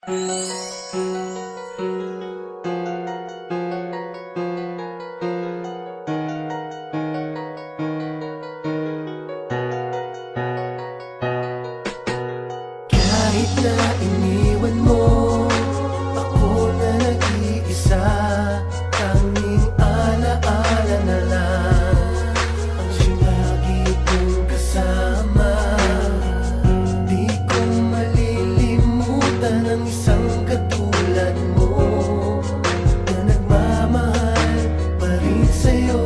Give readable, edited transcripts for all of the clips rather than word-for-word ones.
Kahit na iniwan mo ako na nag-iisa, tanging alaala na lang ang siyang lagi kong kasama. Di ko malilimutan ang isang katulad mo na nagmamahal pa rin sa'yo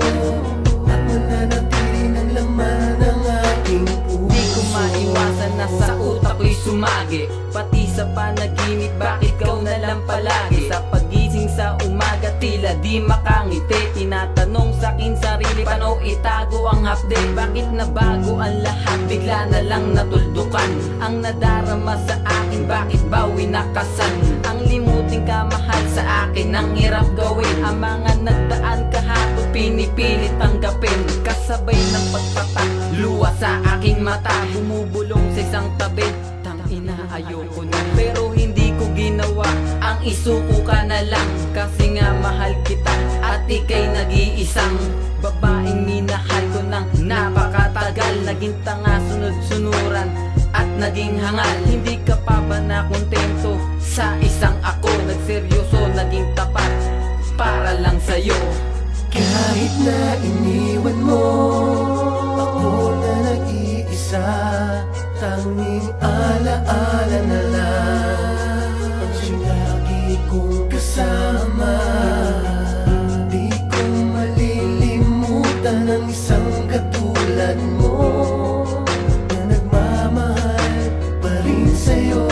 at mananatili ng laman ng aking puso. Di ko maiwasan na sa utak ko'y sumagi, pati sa panaginip, bakit ikaw na lang palagi? Sa pagising sa umaga, tila di makangiti. Tinatanong sa'kin sarili, paano itago ang hapde? Bakit nabago ang lahat, bigla na lang natuldukan? Ang nadarama sa akin, bakit ba winakasan? Ang limuting ka mahal sa akin, ang hirap gawin. Ang mga nagdaan kahapon, pinipilit tanggapin. Kasabay ng pagpatak, luwa sa aking mata, bumubulong sa isang tabi. Tangina, ayoko na, pero hindi ko ginawa ang isuko ka na lang. Kasi nga mahal kita at ika'y nag-iisang babaeng minahal ko ng napakatagal. Naging tanga, sunod-sunuran at naging hangal. Hindi ka pa ba na kontento sa isang ako? Nagseryoso, naging tapat para lang sa'yo. Kahit na iniwan mo ako na nag-iisa, tanging alaala na lang ang siyang lagi kong kasama. Di ko malilimutan ang isang katulad mo na nagmamahal pa rin sa'yo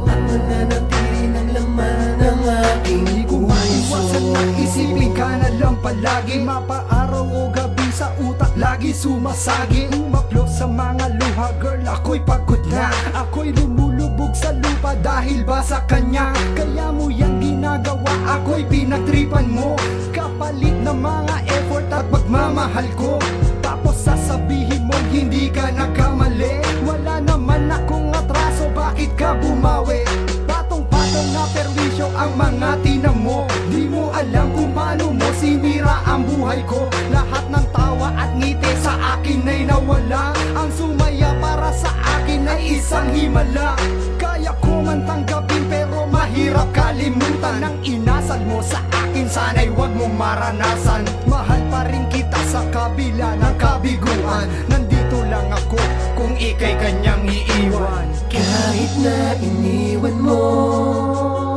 at mananatili ng laman ng aking Di ko maiwasan na isipin ka na lang palagi. Mapaaraw o gabi sa utak lagi sumasagi. Umaplo sa mga luha, girl, ako'y pagod na. Ako'y lumulubog sa lupa dahil ba sa kanya? Kaya mo yan ginagawa, ako'y pinagtripan mo. Kapalit ng mga effort at pagmamahal ko. Tapos sasabihin mo hindi ka nagkamali. Wala naman akong atraso, bakit ka bumawi? Patong-patong na perwisyo ang mga tinam mo. Di mo alam kung paano mo sinira ang buhay ko. Lahat ng tawa at ngiti sa akin ay nawala. Ang sumaya para sa akin ay isang himala. Kaya ko man tanggapin pero mahirap kalimutan. Ang inasal mo sa akin sana'y wag mong maranasan. Mahal pa rin kita sa kabila ng kabiguan. Nandito lang ako kung ika'y kanyang iiwan. Kahit na iniwan mo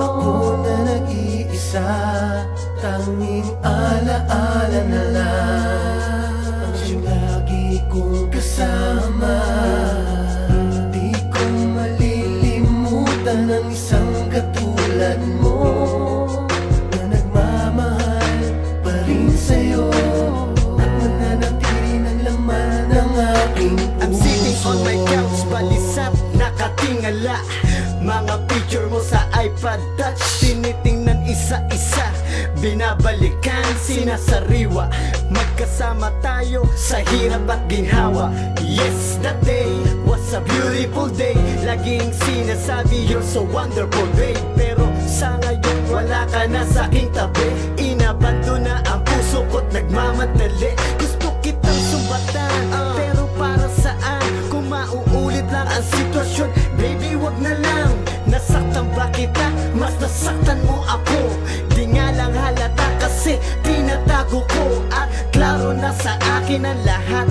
ako na nag-iisa, tanging alaala na lang ang siyang lagi kong kasama. Di ko malilimutan ang isang katulad mo na nagmamahal pa rin sa'yo at mananatili ng laman ng aking puso. I'm sitting on my couch, balisat, nakatingala. Mga picture mo sa iPad touch, tinitingnan isa-isa, binabalikan, sinasariwa. Magkasama tayo sa hirap at ginhawa. Yes, that day was a beautiful day. Laging sinasabi you're so wonderful, babe. Pero sa ngayon wala ka na sa aking tabi. Inabando na ang puso ko't nagmamadali. Gusto kitang sumbatan, pero para saan? Kung mauulit lang ang sitwasyon, baby wag na lang. Nasaktan ba kita? Mas nasaktan mo ako. Di nga lang halata kasi tinatago ko. At klaro na sa akin ang lahat.